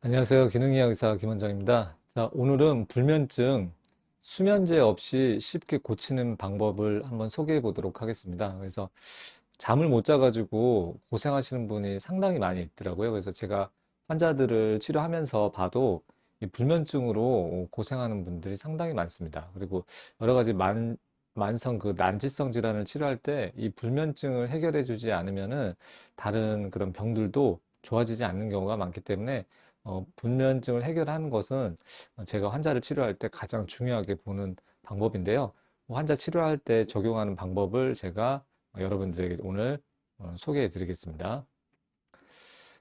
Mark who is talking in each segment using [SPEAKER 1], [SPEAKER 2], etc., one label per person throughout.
[SPEAKER 1] 안녕하세요. 기능의학 의사 김원장입니다. 자, 오늘은 불면증 수면제 없이 쉽게 고치는 방법을 한번 소개해 보도록 하겠습니다. 그래서 잠을 못 자가지고 고생하시는 분이 상당히 많이 있더라고요. 그래서 제가 환자들을 치료하면서 봐도 이 불면증으로 고생하는 분들이 상당히 많습니다. 그리고 여러 가지 만성 그 난치성 질환을 치료할 때 이 불면증을 해결해 주지 않으면은 다른 그런 병들도 좋아지지 않는 경우가 많기 때문에 불면증을 해결하는 것은 제가 환자를 치료할 때 가장 중요하게 보는 방법인데요. 환자 치료할 때 적용하는 방법을 제가 여러분들에게 오늘 소개해 드리겠습니다.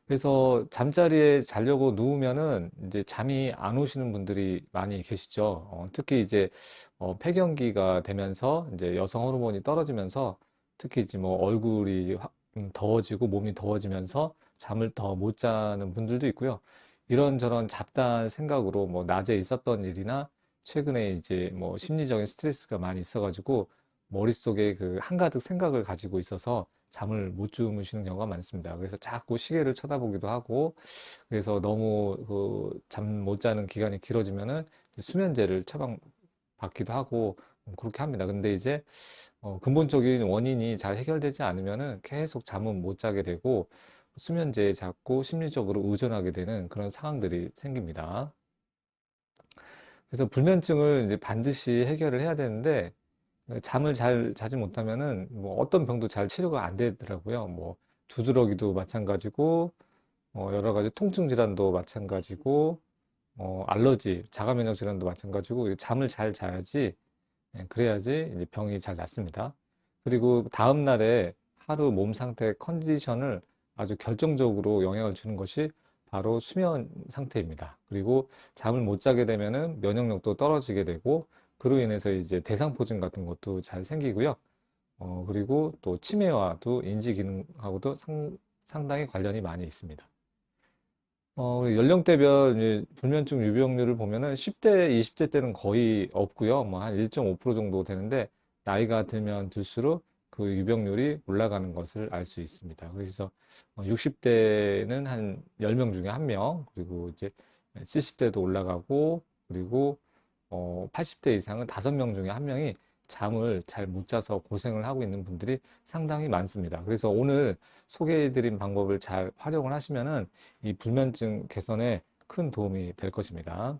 [SPEAKER 1] 그래서 잠자리에 자려고 누우면은 이제 잠이 안 오시는 분들이 많이 계시죠. 특히 이제 폐경기가 되면서 이제 여성 호르몬이 떨어지면서 특히 이제 뭐 얼굴이 더워지고 몸이 더워지면서 잠을 더 못 자는 분들도 있고요. 이런저런 잡다한 생각으로 뭐 낮에 있었던 일이나 최근에 이제 뭐 심리적인 스트레스가 많이 있어가지고 머릿속에 그 한가득 생각을 가지고 있어서 잠을 못 주무시는 경우가 많습니다. 그래서 자꾸 시계를 쳐다보기도 하고, 그래서 너무 그 잠 못 자는 기간이 길어지면은 수면제를 처방받기도 하고, 그렇게 합니다. 근데 이제 근본적인 원인이 잘 해결되지 않으면은 계속 잠은 못 자게 되고, 수면제에 자꾸 심리적으로 의존하게 되는 그런 상황들이 생깁니다. 그래서 불면증을 이제 반드시 해결을 해야 되는데, 잠을 잘 자지 못하면은 뭐 어떤 병도 잘 치료가 안 되더라고요. 뭐 두드러기도 마찬가지고, 여러 가지 통증 질환도 마찬가지고, 알러지, 자가 면역 질환도 마찬가지고, 잠을 잘 자야지, 그래야지 이제 병이 잘 낫습니다. 그리고 다음 날에 하루 몸 상태 컨디션을 아주 결정적으로 영향을 주는 것이 바로 수면 상태입니다. 그리고 잠을 못 자게 되면은 면역력도 떨어지게 되고, 그로 인해서 이제 대상포진 같은 것도 잘 생기고요. 그리고 또 치매와도 인지 기능하고도 상당히 관련이 많이 있습니다. 우리 연령대별 이제 불면증 유병률을 보면은 10대, 20대 때는 거의 없고요. 뭐 한 1.5% 정도 되는데 나이가 들면 들수록 그 유병률이 올라가는 것을 알 수 있습니다. 그래서 60대는 한 10명 중에 1명, 그리고 이제 70대도 올라가고, 그리고 80대 이상은 5명 중에 1명이 잠을 잘 못 자서 고생을 하고 있는 분들이 상당히 많습니다. 그래서 오늘 소개해드린 방법을 잘 활용을 하시면은 이 불면증 개선에 큰 도움이 될 것입니다.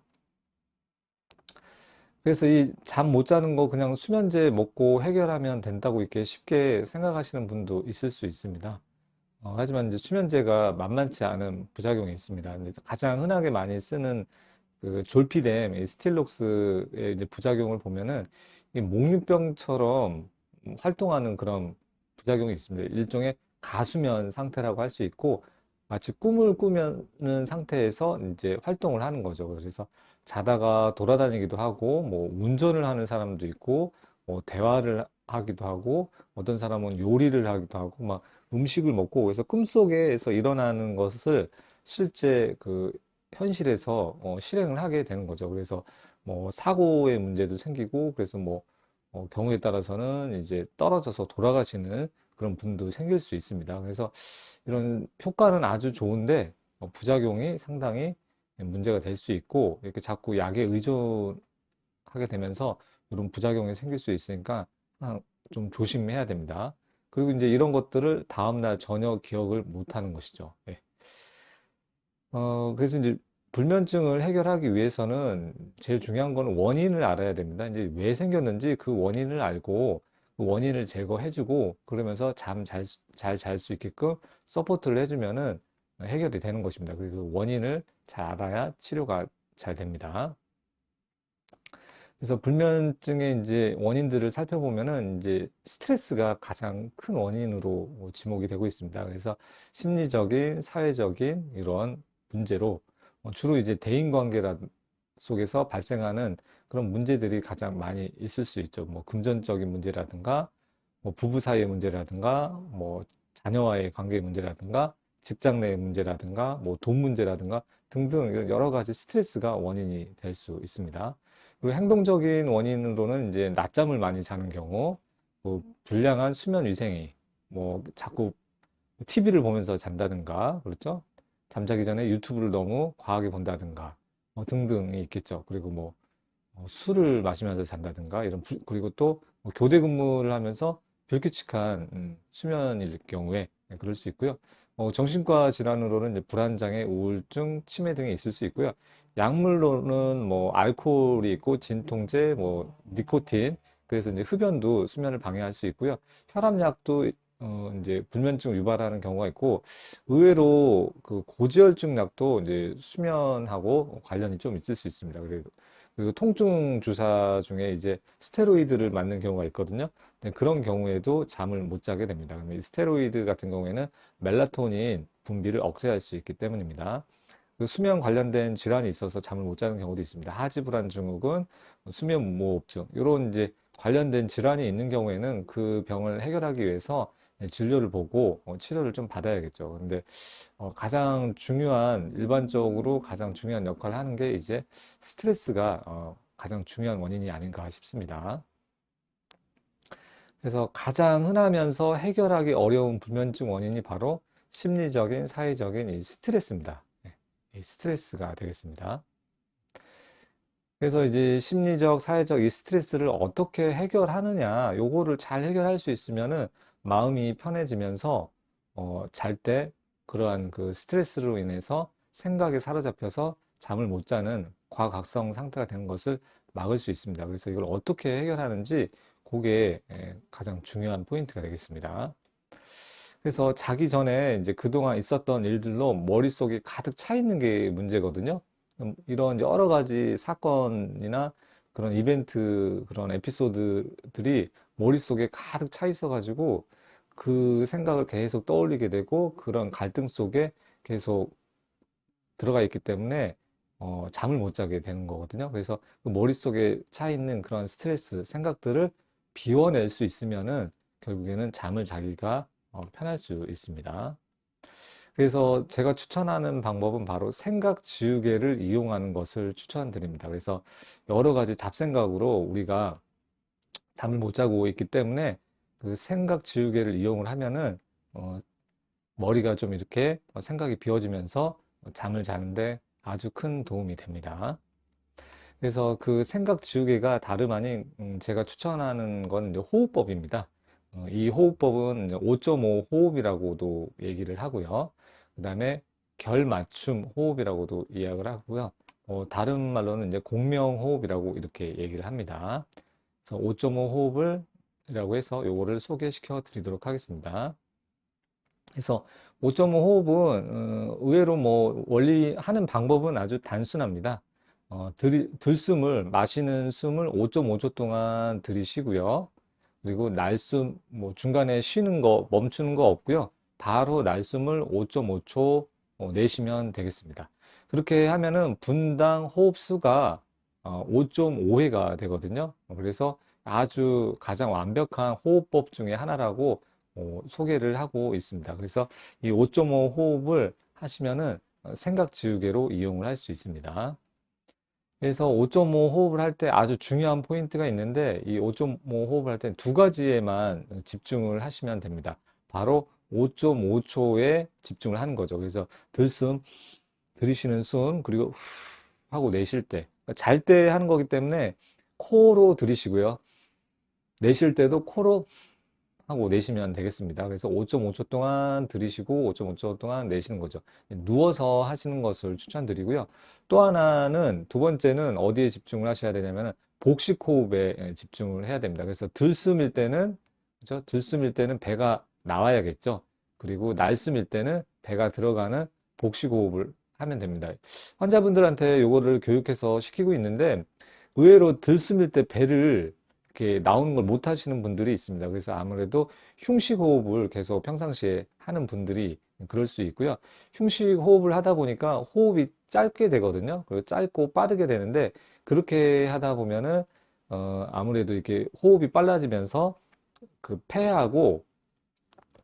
[SPEAKER 1] 그래서 이 잠 못 자는 거 그냥 수면제 먹고 해결하면 된다고 이렇게 쉽게 생각하시는 분도 있을 수 있습니다. 하지만 이제 수면제가 만만치 않은 부작용이 있습니다. 근데 가장 흔하게 많이 쓰는 그 졸피뎀, 이 스틸록스의 이제 부작용을 보면은 이 목류병처럼 활동하는 그런 부작용이 있습니다. 일종의 가수면 상태라고 할 수 있고 마치 꿈을 꾸는 상태에서 이제 활동을 하는 거죠. 그래서 자다가 돌아다니기도 하고 뭐 운전을 하는 사람도 있고 뭐 대화를 하기도 하고 어떤 사람은 요리를 하기도 하고 막 음식을 먹고 그래서 꿈속에서 일어나는 것을 실제 그 현실에서 실행을 하게 되는 거죠. 그래서 뭐 사고의 문제도 생기고 그래서 뭐 경우에 따라서는 이제 떨어져서 돌아가시는 그런 분도 생길 수 있습니다. 그래서 이런 효과는 아주 좋은데 부작용이 상당히 문제가 될 수 있고 이렇게 자꾸 약에 의존하게 되면서 이런 부작용이 생길 수 있으니까 항상 좀 조심해야 됩니다. 그리고 이제 이런 것들을 다음날 전혀 기억을 못 하는 것이죠. 예. 그래서 이제 불면증을 해결하기 위해서는 제일 중요한 거는 원인을 알아야 됩니다. 이제 왜 생겼는지 그 원인을 알고 그 원인을 제거해주고 그러면서 잘 잘 수 있게끔 서포트를 해주면은 해결이 되는 것입니다. 그리고 그 원인을 잘 알아야 치료가 잘 됩니다. 그래서 불면증의 이제 원인들을 살펴보면은 이제 스트레스가 가장 큰 원인으로 지목이 되고 있습니다. 그래서 심리적인, 사회적인 이런 문제로 주로 이제 대인관계 속에서 발생하는 그런 문제들이 가장 많이 있을 수 있죠. 뭐 금전적인 문제라든가, 뭐 부부 사이의 문제라든가, 뭐 자녀와의 관계 문제라든가, 직장 내 문제라든가, 뭐 돈 문제라든가 등등 이런 여러 가지 스트레스가 원인이 될 수 있습니다. 그리고 행동적인 원인으로는 이제 낮잠을 많이 자는 경우, 뭐 불량한 수면 위생이, 뭐 자꾸 TV를 보면서 잔다든가, 그렇죠? 잠자기 전에 유튜브를 너무 과하게 본다든가 등등이 있겠죠. 그리고 뭐 술을 마시면서 잔다든가 그리고 또뭐 교대 근무를 하면서 불규칙한 수면일 경우에 그럴 수 있고요. 정신과 질환으로는 이제 불안장애, 우울증, 치매 등이 있을 수 있고요. 약물로는 뭐 알코올이 있고 진통제, 뭐 니코틴, 그래서 이제 흡연도 수면을 방해할 수 있고요. 혈압약도 이제 불면증을 유발하는 경우가 있고, 의외로 그 고지혈증 약도 이제 수면하고 관련이 좀 있을 수 있습니다. 그리고 통증 주사 중에 이제 스테로이드를 맞는 경우가 있거든요. 네, 그런 경우에도 잠을 못 자게 됩니다. 이 스테로이드 같은 경우에는 멜라토닌 분비를 억제할 수 있기 때문입니다. 그 수면 관련된 질환이 있어서 잠을 못 자는 경우도 있습니다. 하지불안 증후군, 수면 무호흡증 이런 이제 관련된 질환이 있는 경우에는 그 병을 해결하기 위해서 진료를 보고 치료를 좀 받아야겠죠. 근데 가장 중요한 일반적으로 가장 중요한 역할을 하는 게 이제 스트레스가 가장 중요한 원인이 아닌가 싶습니다. 그래서 가장 흔하면서 해결하기 어려운 불면증 원인이 바로 심리적인, 사회적인 이 스트레스입니다. 이 스트레스가 되겠습니다. 그래서 이제 심리적, 사회적 이 스트레스를 어떻게 해결하느냐, 요거를 잘 해결할 수 있으면은 마음이 편해지면서 잘 때 그러한 그 스트레스로 인해서 생각에 사로잡혀서 잠을 못 자는 과각성 상태가 되는 것을 막을 수 있습니다. 그래서 이걸 어떻게 해결하는지 그게 가장 중요한 포인트가 되겠습니다. 그래서 자기 전에 이제 그동안 있었던 일들로 머릿속에 가득 차 있는 게 문제거든요. 이런 여러 가지 사건이나 그런 이벤트, 그런 에피소드들이 머릿속에 가득 차 있어가지고 그 생각을 계속 떠올리게 되고 그런 갈등 속에 계속 들어가 있기 때문에 잠을 못 자게 되는 거거든요. 그래서 그 머릿속에 차 있는 그런 스트레스, 생각들을 비워낼 수 있으면은 결국에는 잠을 자기가 편할 수 있습니다. 그래서 제가 추천하는 방법은 바로 생각 지우개를 이용하는 것을 추천드립니다. 그래서 여러 가지 잡생각으로 우리가 잠을 못 자고 있기 때문에 그 생각 지우개를 이용을 하면은 어, 머리가 좀 이렇게 생각이 비워지면서 잠을 자는데 아주 큰 도움이 됩니다. 그래서 그 생각 지우개가 다름 아닌 제가 추천하는 건 이제 호흡법입니다. 이 호흡법은 5.5 호흡이라고도 얘기를 하고요. 그 다음에 결 맞춤 호흡이라고도 이야기를 하고요. 다른 말로는 이제 공명 호흡이라고 이렇게 얘기를 합니다. 그래서 5.5 호흡을이라고 해서 요거를 소개시켜 드리도록 하겠습니다. 그래서 5.5 호흡은 의외로 뭐 원리 하는 방법은 아주 단순합니다. 들숨을 마시는 숨을 5.5초 동안 들이쉬고요. 그리고 날숨 뭐 중간에 쉬는 거 멈추는 거 없고요. 바로 날숨을 5.5초 내쉬면 되겠습니다. 그렇게 하면은 분당 호흡 수가 5.5회가 되거든요. 그래서 아주 가장 완벽한 호흡법 중에 하나라고 소개를 하고 있습니다. 그래서 이 5.5 호흡을 하시면은 생각 지우개로 이용을 할 수 있습니다. 그래서 5.5 호흡을 할 때 아주 중요한 포인트가 있는데 이 5.5 호흡을 할 때 두 가지에만 집중을 하시면 됩니다. 바로 5.5초에 집중을 하는 거죠. 그래서 들이쉬는 숨, 그리고 후 하고 내쉴 때. 잘 때 하는 거기 때문에 코로 들이쉬고요. 내쉴 때도 코로 하고 내쉬면 되겠습니다. 그래서 5.5초 동안 들이쉬고 5.5초 동안 내쉬는 거죠. 누워서 하시는 것을 추천드리고요. 또 하나는 두 번째는 어디에 집중을 하셔야 되냐면 복식 호흡에 집중을 해야 됩니다. 그래서 들숨일 때는 그죠? 들숨일 때는 배가 나와야겠죠. 그리고 날숨일 때는 배가 들어가는 복식 호흡을 하면 됩니다. 환자분들한테 요거를 교육해서 시키고 있는데 의외로 들숨일 때 배를 이렇게 나오는 걸 못 하시는 분들이 있습니다. 그래서 아무래도 흉식 호흡을 계속 평상시에 하는 분들이 그럴 수 있고요. 흉식 호흡을 하다 보니까 호흡이 짧게 되거든요. 그리고 짧고 빠르게 되는데 그렇게 하다 보면은 아무래도 이렇게 호흡이 빨라지면서 그 폐하고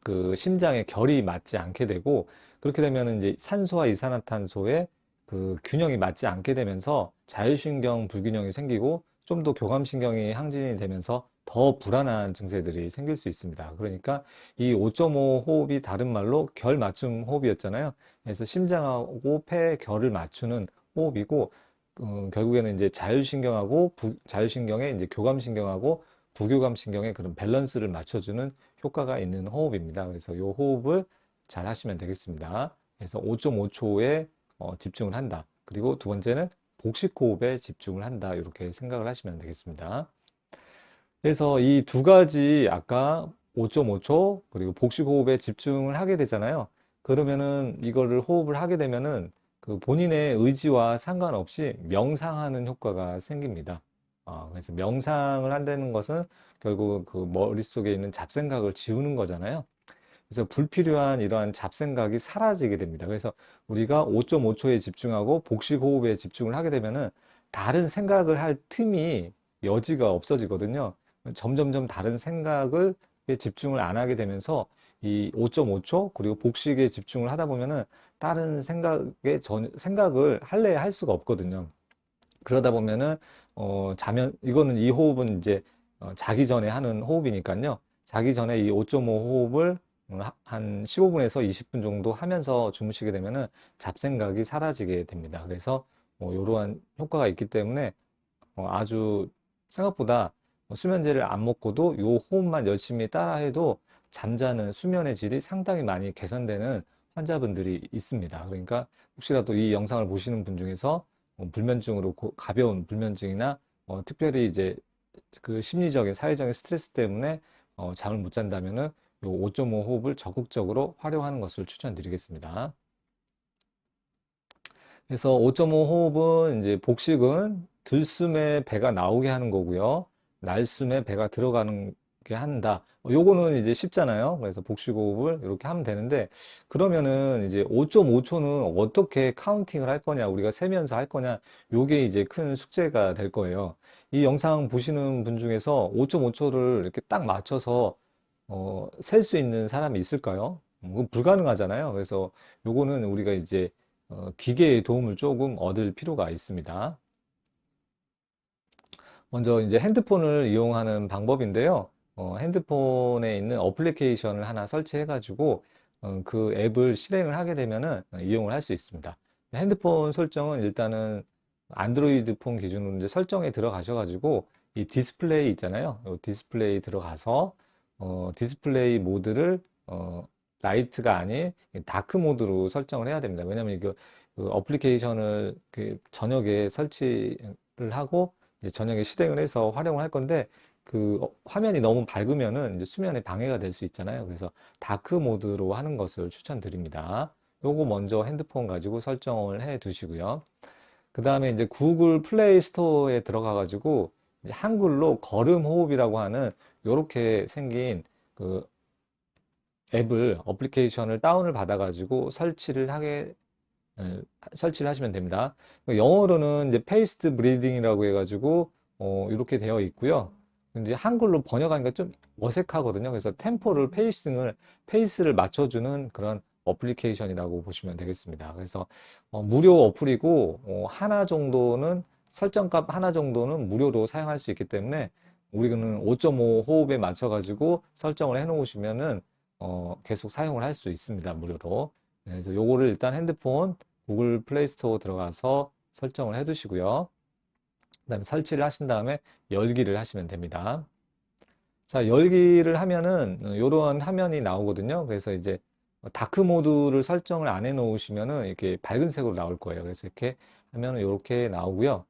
[SPEAKER 1] 그 심장의 결이 맞지 않게 되고 그렇게 되면은 이제 산소와 이산화탄소의 그 균형이 맞지 않게 되면서 자율신경 불균형이 생기고 좀 더 교감신경이 항진이 되면서 더 불안한 증세들이 생길 수 있습니다. 그러니까 이 5.5 호흡이 다른 말로 결 맞춤 호흡이었잖아요. 그래서 심장하고 폐 결을 맞추는 호흡이고, 결국에는 이제 자율신경하고 자율신경의 이제 교감신경하고 부교감신경의 그런 밸런스를 맞춰주는 효과가 있는 호흡입니다. 그래서 이 호흡을 잘 하시면 되겠습니다. 그래서 5.5초에 집중을 한다. 그리고 두 번째는 복식 호흡에 집중을 한다. 이렇게 생각을 하시면 되겠습니다. 그래서 이 두 가지 아까 5.5초 그리고 복식 호흡에 집중을 하게 되잖아요. 그러면은 이거를 호흡을 하게 되면은 그 본인의 의지와 상관없이 명상하는 효과가 생깁니다. 그래서 명상을 한다는 것은 결국 그 머릿속에 있는 잡생각을 지우는 거잖아요. 그래서 불필요한 이러한 잡생각이 사라지게 됩니다. 그래서 우리가 5.5초에 집중하고 복식 호흡에 집중을 하게 되면은 다른 생각을 할 틈이 여지가 없어지거든요. 점점점 다른 생각을 집중을 안 하게 되면서 이 5.5초 그리고 복식에 집중을 하다 보면은 다른 생각을 할래 할 수가 없거든요. 그러다 보면은 자면 이거는 이 호흡은 이제 자기 전에 하는 호흡이니까요. 자기 전에 이 5.5 호흡을 한 15분에서 20분 정도 하면서 주무시게 되면은 잡생각이 사라지게 됩니다. 그래서 이러한 효과가 있기 때문에 아주 생각보다 수면제를 안 먹고도 이 호흡만 열심히 따라해도 잠자는 수면의 질이 상당히 많이 개선되는 환자분들이 있습니다. 그러니까 혹시라도 이 영상을 보시는 분 중에서 불면증으로 가벼운 불면증이나 특별히 이제 그 심리적인 사회적인 스트레스 때문에 잠을 못 잔다면은 요 5.5 호흡을 적극적으로 활용하는 것을 추천드리겠습니다. 그래서 5.5 호흡은 이제 복식은 들숨에 배가 나오게 하는 거고요. 날숨에 배가 들어가는 게 한다. 요거는 이제 쉽잖아요. 그래서 복식 호흡을 이렇게 하면 되는데 그러면은 이제 5.5초는 어떻게 카운팅을 할 거냐, 우리가 세면서 할 거냐, 요게 이제 큰 숙제가 될 거예요. 이 영상 보시는 분 중에서 5.5초를 이렇게 딱 맞춰서 셀 수 있는 사람이 있을까요? 그건 불가능하잖아요. 그래서 요거는 우리가 이제 기계의 도움을 조금 얻을 필요가 있습니다. 먼저 이제 핸드폰을 이용하는 방법인데요. 핸드폰에 있는 어플리케이션을 하나 설치해가지고 그 앱을 실행을 하게 되면은 이용을 할 수 있습니다. 핸드폰 설정은 일단은 안드로이드 폰 기준으로 이제 설정에 들어가셔가지고 이 디스플레이 있잖아요. 이 디스플레이 들어가서 디스플레이 모드를 라이트가 아닌 다크 모드로 설정을 해야 됩니다. 왜냐하면 그 어플리케이션을 그 저녁에 설치를 하고 이제 저녁에 실행을 해서 활용을 할 건데 그 화면이 너무 밝으면은 이제 수면에 방해가 될 수 있잖아요. 그래서 다크 모드로 하는 것을 추천드립니다. 요거 먼저 핸드폰 가지고 설정을 해 두시고요. 그 다음에 이제 구글 플레이 스토어에 들어가 가지고 이제 한글로 걸음 호흡이라고 하는 요렇게 생긴 그 앱을 어플리케이션을 다운을 받아 가지고 설치를 하시면 됩니다. 영어로는 이제 페이스트 브리딩이라고 해가지고 이렇게 되어 있고요. 이제 한글로 번역하니까 좀 어색하거든요. 그래서 템포를 페이스를 맞춰주는 그런 어플리케이션이라고 보시면 되겠습니다. 그래서 무료 어플이고 하나 정도는 설정값 하나 정도는 무료로 사용할 수 있기 때문에 우리는 5.5 호흡에 맞춰가지고 설정을 해 놓으시면은 계속 사용을 할 수 있습니다. 무료로. 네, 그래서 요거를 일단 핸드폰 구글 플레이 스토어 들어가서 설정을 해 두시고요. 그다음에 설치를 하신 다음에 열기를 하시면 됩니다. 자, 열기를 하면은 이런 화면이 나오거든요. 그래서 이제 다크 모드를 설정을 안 해 놓으시면은 이렇게 밝은 색으로 나올 거예요. 그래서 이렇게 하면은 이렇게 나오고요.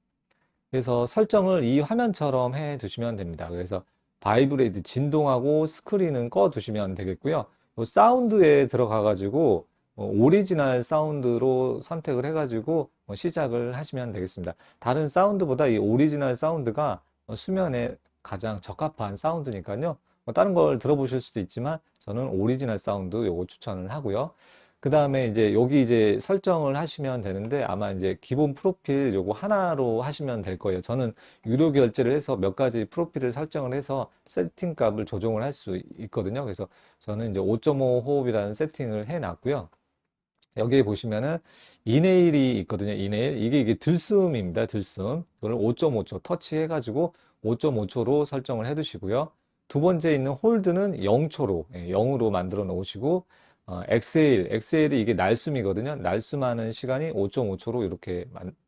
[SPEAKER 1] 그래서 설정을 이 화면처럼 해 두시면 됩니다. 그래서 바이브레이트 진동하고 스크린은 꺼 두시면 되겠고요. 사운드에 들어가 가지고 오리지널 사운드로 선택을 해 가지고 시작을 하시면 되겠습니다. 다른 사운드보다 이 오리지널 사운드가 수면에 가장 적합한 사운드니까요. 다른 걸 들어보실 수도 있지만 저는 오리지널 사운드 요거 추천을 하고요. 그 다음에 이제 여기 이제 설정을 하시면 되는데 아마 이제 기본 프로필 요거 하나로 하시면 될 거예요. 저는 유료 결제를 해서 몇 가지 프로필을 설정을 해서 세팅 값을 조정을 할 수 있거든요. 그래서 저는 이제 5.5 호흡이라는 세팅을 해 놨고요. 여기에 보시면은 이네일이 있거든요. 이네일. 이게 들숨입니다. 들숨. 이걸 5.5초 터치해 가지고 5.5초로 설정을 해 두시고요. 두 번째 있는 홀드는 0초로, 0으로 만들어 놓으시고, 엑셀이 이게 날숨이거든요. 날숨하는 시간이 5.5초로 이렇게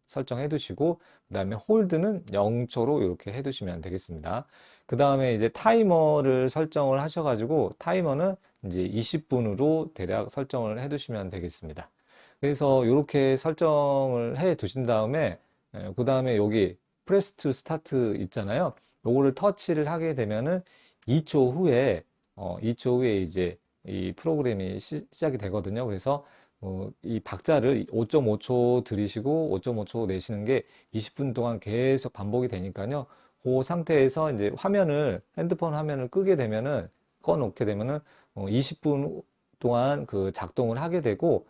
[SPEAKER 1] 설정해 두시고, 그 다음에 홀드는 0초로 이렇게 해 두시면 되겠습니다. 그 다음에 이제 타이머를 설정을 하셔가지고, 타이머는 이제 20분으로 대략 설정을 해 두시면 되겠습니다. 그래서 이렇게 설정을 해 두신 다음에, 그 다음에 여기 프레스 투 스타트 있잖아요. 요거를 터치를 하게 되면은 2초 후에 2초 후에 이제 이 프로그램이 시작이 되거든요. 그래서 이 박자를 5.5초 들이시고 5.5초 내시는 게 20분 동안 계속 반복이 되니까요. 그 상태에서 이제 핸드폰 화면을 끄게 되면은 꺼놓게 되면은 20분 동안 그 작동을 하게 되고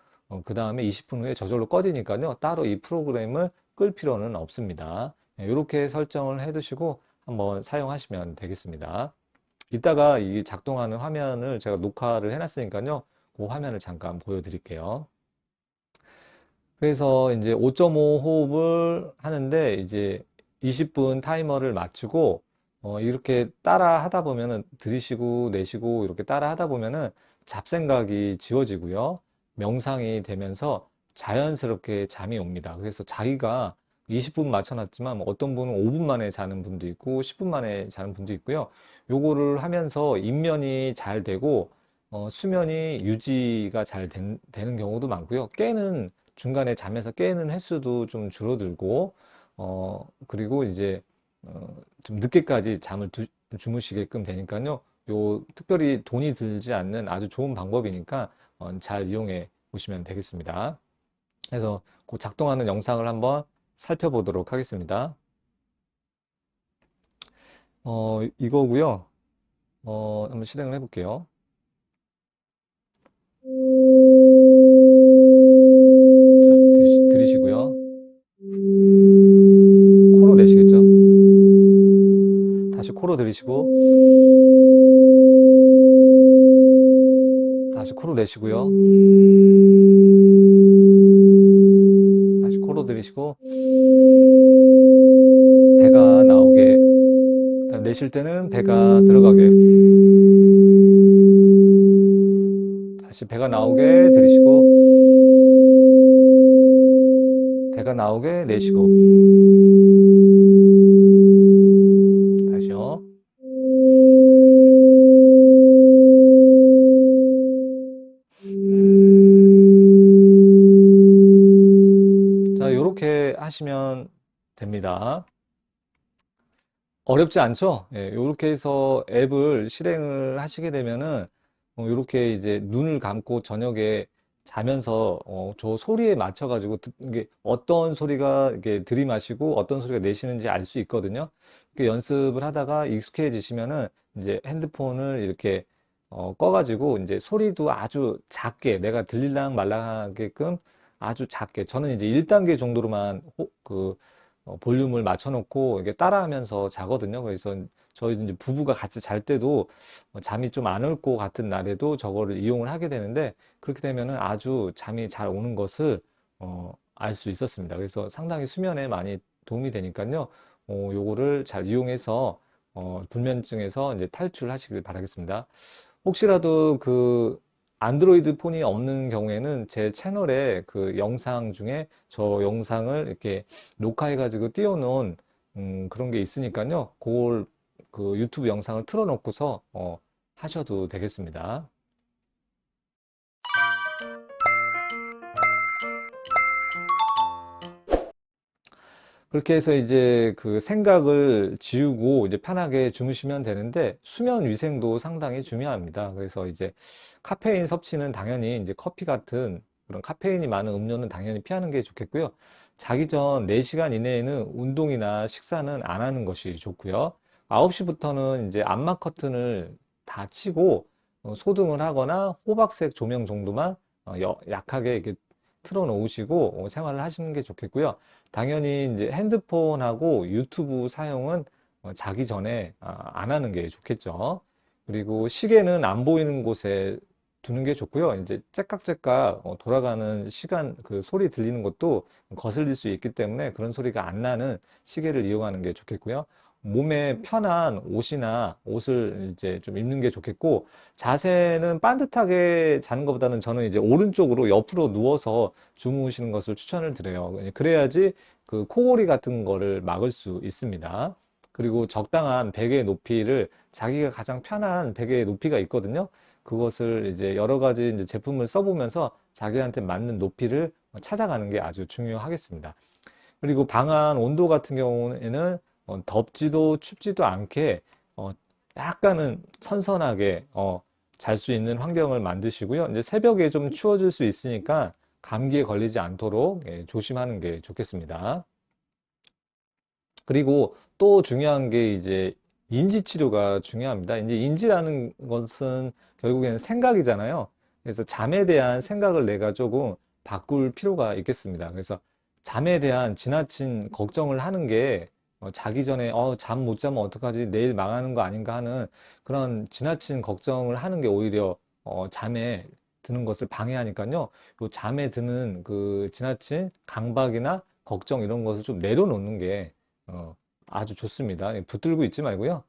[SPEAKER 1] 그 다음에 20분 후에 저절로 꺼지니까요. 따로 이 프로그램을 끌 필요는 없습니다. 이렇게 설정을 해 두시고 한번 사용하시면 되겠습니다. 이따가 이 작동하는 화면을 제가 녹화를 해놨으니까요. 그 화면을 잠깐 보여드릴게요. 그래서 이제 5.5 호흡을 하는데 이제 20분 타이머를 맞추고 이렇게 따라 하다 보면은 들이쉬고 내쉬고 이렇게 따라 하다 보면은 잡생각이 지워지고요. 명상이 되면서 자연스럽게 잠이 옵니다. 그래서 자기가 20분 맞춰놨지만 뭐 어떤 분은 5분 만에 자는 분도 있고 10분 만에 자는 분도 있고요. 요거를 하면서 입면이 잘 되고 수면이 유지가 잘 되는 경우도 많고요. 중간에 잠에서 깨는 횟수도 좀 줄어들고, 그리고 이제, 좀 늦게까지 주무시게끔 되니까요. 특별히 돈이 들지 않는 아주 좋은 방법이니까, 잘 이용해 보시면 되겠습니다. 그래서 그 작동하는 영상을 한번 살펴보도록 하겠습니다. 이거고요. 한번 실행을 해볼게요. 자, 들으시고요. 코로 내시겠죠? 다시 코로 들이시고, 다시 코로 내쉬고요. 다시 코로 들이시고, 배가 나오게, 내쉴 때는 배가 들어가게, 다시 배가 나오게 들이시고, 배가 나오게 내쉬고, 다시요. 자, 이렇게 하시면 됩니다. 어렵지 않죠? 예, 이렇게 해서 앱을 실행을 하시게 되면은 이렇게 이제 눈을 감고 저녁에 자면서 저 소리에 맞춰가지고 이게 어떤 소리가 이렇게 들이마시고 어떤 소리가 내쉬는지 알 수 있거든요. 이렇게 연습을 하다가 익숙해지시면은 이제 핸드폰을 이렇게 꺼가지고 이제 소리도 아주 작게 내가 들릴랑 말랑하게끔 아주 작게 저는 이제 1단계 정도로만 볼륨을 맞춰놓고 이게 따라하면서 자거든요. 그래서 저희 이제 부부가 같이 잘 때도 잠이 좀 안 올 것 같은 날에도 저거를 이용을 하게 되는데 그렇게 되면은 아주 잠이 잘 오는 것을 알 수 있었습니다. 그래서 상당히 수면에 많이 도움이 되니까요. 요거를 잘 이용해서 불면증에서 이제 탈출하시길 바라겠습니다. 혹시라도 그 안드로이드 폰이 없는 경우에는 제 채널에 그 영상 중에 저 영상을 이렇게 녹화해가지고 띄워놓은 그런 게 있으니까요. 그걸 그 유튜브 영상을 틀어놓고서 하셔도 되겠습니다. 그렇게 해서 이제 그 생각을 지우고 이제 편하게 주무시면 되는데 수면 위생도 상당히 중요합니다. 그래서 이제 카페인 섭취는 당연히 이제 커피 같은 그런 카페인이 많은 음료는 당연히 피하는 게 좋겠고요. 자기 전 4시간 이내에는 운동이나 식사는 안 하는 것이 좋고요. 9시부터는 이제 암막 커튼을 다 치고 소등을 하거나 호박색 조명 정도만 약하게 이렇게 틀어 놓으시고 생활을 하시는 게 좋겠고요. 당연히 이제 핸드폰하고 유튜브 사용은 자기 전에 안 하는 게 좋겠죠. 그리고 시계는 안 보이는 곳에 두는 게 좋고요. 이제 째깍째깍 돌아가는 시간, 그 소리 들리는 것도 거슬릴 수 있기 때문에 그런 소리가 안 나는 시계를 이용하는 게 좋겠고요. 몸에 편한 옷이나 옷을 이제 좀 입는 게 좋겠고, 자세는 반듯하게 자는 것보다는 저는 이제 오른쪽으로 옆으로 누워서 주무시는 것을 추천을 드려요. 그래야지 그 코골이 같은 거를 막을 수 있습니다. 그리고 적당한 베개 높이를 자기가 가장 편한 베개 높이가 있거든요. 그것을 이제 여러 가지 이제 제품을 써보면서 자기한테 맞는 높이를 찾아가는 게 아주 중요하겠습니다. 그리고 방안 온도 같은 경우에는 덥지도 춥지도 않게 어, 약간은 선선하게 잘 수 있는 환경을 만드시고요. 이제 새벽에 좀 추워질 수 있으니까 감기에 걸리지 않도록 예, 조심하는 게 좋겠습니다. 그리고 또 중요한 게 이제 인지 치료가 중요합니다. 이제 인지라는 것은 결국에는 생각이잖아요. 그래서 잠에 대한 생각을 내가 조금 바꿀 필요가 있겠습니다. 그래서 잠에 대한 지나친 걱정을 하는 게 자기 전에 잠 못 자면 어떡하지? 내일 망하는 거 아닌가 하는 그런 지나친 걱정을 하는 게 오히려 잠에 드는 것을 방해하니까요. 요 잠에 드는 그 지나친 강박이나 걱정 이런 것을 좀 내려놓는 게 어, 아주 좋습니다. 붙들고 있지 말고요.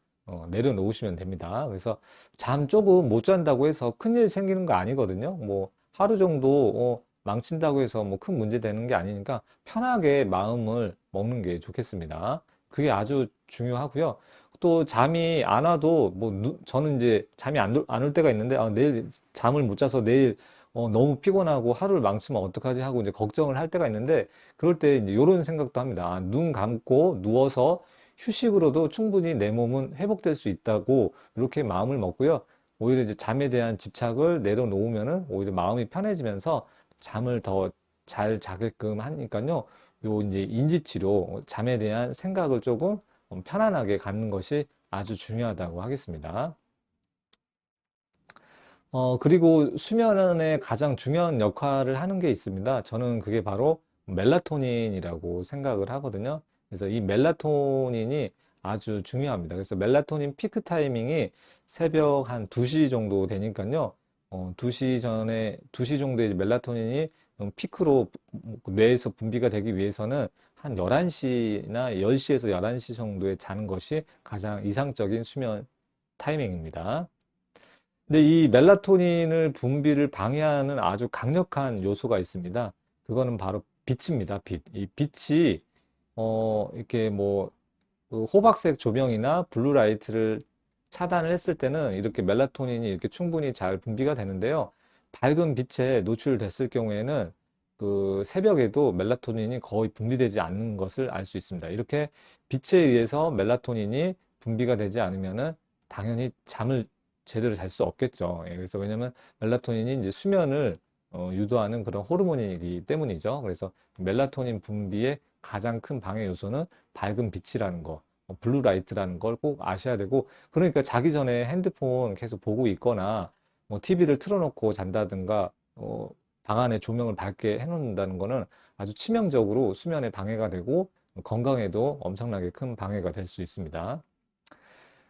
[SPEAKER 1] 내려놓으시면 됩니다. 그래서 잠 조금 못 잔다고 해서 큰일 생기는 거 아니거든요. 뭐 하루 정도 망친다고 해서 뭐 큰 문제 되는 게 아니니까 편하게 마음을 먹는 게 좋겠습니다. 그게 아주 중요하고요. 또 잠이 안 와도 뭐 저는 이제 잠이 안 올 때가 있는데 내일 잠을 못 자서 내일 너무 피곤하고 하루를 망치면 어떡하지 하고 이제 걱정을 할 때가 있는데 그럴 때 이제 이런 생각도 합니다. 눈 감고 누워서 휴식으로도 충분히 내 몸은 회복될 수 있다고 이렇게 마음을 먹고요. 오히려 이제 잠에 대한 집착을 내려놓으면은 오히려 마음이 편해지면서 잠을 더 잘 자게끔 하니까요. 요 이제 인지치료, 잠에 대한 생각을 조금 편안하게 갖는 것이 아주 중요하다고 하겠습니다. 그리고 수면에 가장 중요한 역할을 하는 게 있습니다. 저는 그게 바로 멜라토닌이라고 생각을 하거든요. 그래서 이 멜라토닌이 아주 중요합니다. 그래서 멜라토닌 피크 타이밍이 새벽 한 2시 정도 되니까요. 2시 정도에 이제 멜라토닌이 피크로 뇌에서 분비가 되기 위해서는 한 11시나 10시에서 11시 정도에 자는 것이 가장 이상적인 수면 타이밍입니다. 근데 이 멜라토닌을 분비를 방해하는 아주 강력한 요소가 있습니다. 그거는 바로 빛입니다. 빛. 이 빛이 이렇게 뭐그 호박색 조명이나 블루라이트를 차단을 했을 때는 이렇게 멜라토닌이 이렇게 충분히 잘 분비가 되는데요. 밝은 빛에 노출됐을 경우에는 그 새벽에도 멜라토닌이 거의 분비되지 않는 것을 알 수 있습니다. 이렇게 빛에 의해서 멜라토닌이 분비가 되지 않으면은 당연히 잠을 제대로 잘 수 없겠죠. 예, 그래서 왜냐면 멜라토닌이 이제 수면을 유도하는 그런 호르몬이기 때문이죠. 그래서 멜라토닌 분비의 가장 큰 방해 요소는 밝은 빛이라는 거, 블루라이트라는 걸 꼭 아셔야 되고, 그러니까 자기 전에 핸드폰 계속 보고 있거나, 뭐 TV를 틀어놓고 잔다든가, 방 안에 조명을 밝게 해놓는다는 거는 아주 치명적으로 수면에 방해가 되고, 건강에도 엄청나게 큰 방해가 될 수 있습니다.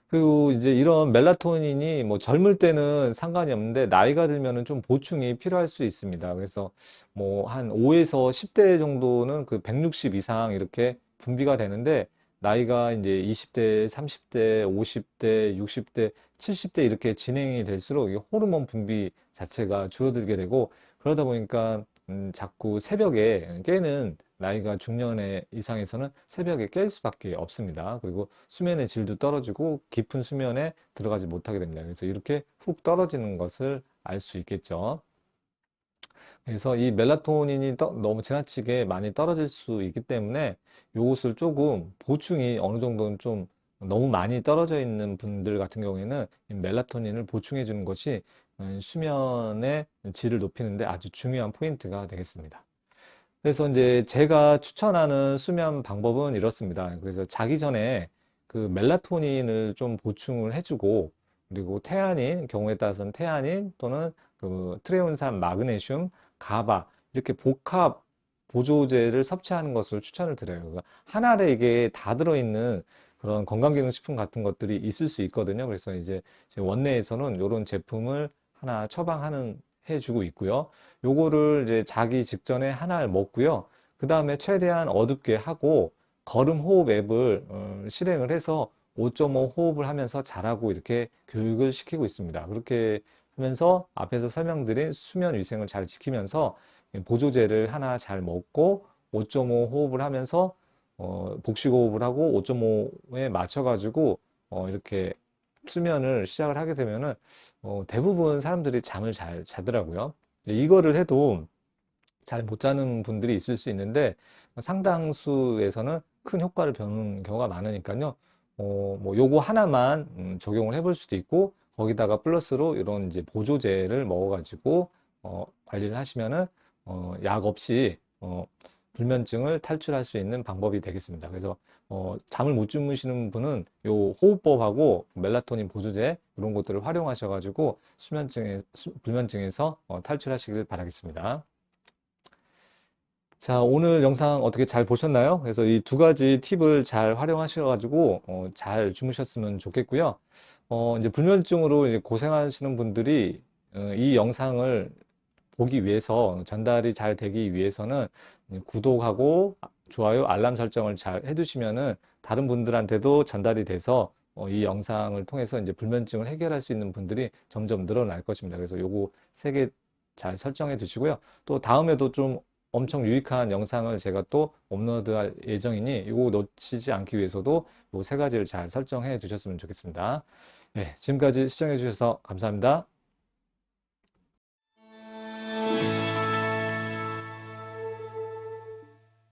[SPEAKER 1] 그리고 이제 이런 멜라토닌이 뭐 젊을 때는 상관이 없는데 나이가 들면은 좀 보충이 필요할 수 있습니다. 그래서 뭐 한 5에서 10대 정도는 그 160 이상 이렇게 분비가 되는데 나이가 이제 20대, 30대, 50대, 60대, 70대 이렇게 진행이 될수록 이 호르몬 분비 자체가 줄어들게 되고 그러다 보니까 자꾸 새벽에 깨는 나이가 중년의 이상에서는 새벽에 깰 수밖에 없습니다. 그리고 수면의 질도 떨어지고 깊은 수면에 들어가지 못하게 됩니다. 그래서 이렇게 훅 떨어지는 것을 알 수 있겠죠. 그래서 이 멜라토닌이 너무 지나치게 많이 떨어질 수 있기 때문에 이것을 조금 보충이 어느 정도는 좀 너무 많이 떨어져 있는 분들 같은 경우에는 이 멜라토닌을 보충해 주는 것이 수면의 질을 높이는데 아주 중요한 포인트가 되겠습니다. 그래서 이제 제가 추천하는 수면 방법은 이렇습니다. 그래서 자기 전에 그 멜라토닌을 좀 보충을 해주고, 그리고 태아닌, 경우에 따라서는 태아닌 또는 그 트레온산, 마그네슘, 가바, 이렇게 복합 보조제를 섭취하는 것을 추천을 드려요. 그러니까 한 알에 이게 다 들어있는 그런 건강기능식품 같은 것들이 있을 수 있거든요. 그래서 이제 제 원내에서는 이런 제품을 하나 처방하는, 해주고 있고요. 요거를 이제 자기 직전에 하나를 먹고요. 그 다음에 최대한 어둡게 하고, 걸음 호흡 앱을 실행을 해서 5.5 호흡을 하면서 잘하고 이렇게 교육을 시키고 있습니다. 그렇게 하면서 앞에서 설명드린 수면 위생을 잘 지키면서 보조제를 하나 잘 먹고 5.5 호흡을 하면서 복식 호흡을 하고 5.5에 맞춰가지고 이렇게 수면을 시작을 하게 되면은 대부분 사람들이 잠을 잘 자더라고요. 이거를 해도 잘 못 자는 분들이 있을 수 있는데 상당수에서는 큰 효과를 보는 경우가 많으니까요. 뭐 요거 하나만 적용을 해볼 수도 있고 거기다가 플러스로 이런 이제 보조제를 먹어가지고 관리를 하시면은 약 없이 불면증을 탈출할 수 있는 방법이 되겠습니다. 그래서 잠을 못 주무시는 분은 요 호흡법하고 멜라토닌 보조제 이런 것들을 활용하셔가지고 불면증에서 탈출하시길 바라겠습니다. 자, 오늘 영상 어떻게 잘 보셨나요? 그래서 이 두 가지 팁을 잘 활용하셔가지고, 잘 주무셨으면 좋겠고요. 이제 불면증으로 이제 고생하시는 분들이, 이 영상을 보기 위해서, 전달이 잘 되기 위해서는 구독하고, 좋아요, 알람 설정을 잘 해두시면은 다른 분들한테도 전달이 돼서, 이 영상을 통해서 이제 불면증을 해결할 수 있는 분들이 점점 늘어날 것입니다. 그래서 요거 세 개 잘 설정해 두시고요. 또 다음에도 좀 엄청 유익한 영상을 제가 또 업로드할 예정이니 이거 놓치지 않기 위해서도 이 세 가지를 잘 설정해 두셨으면 좋겠습니다. 네, 지금까지 시청해 주셔서 감사합니다.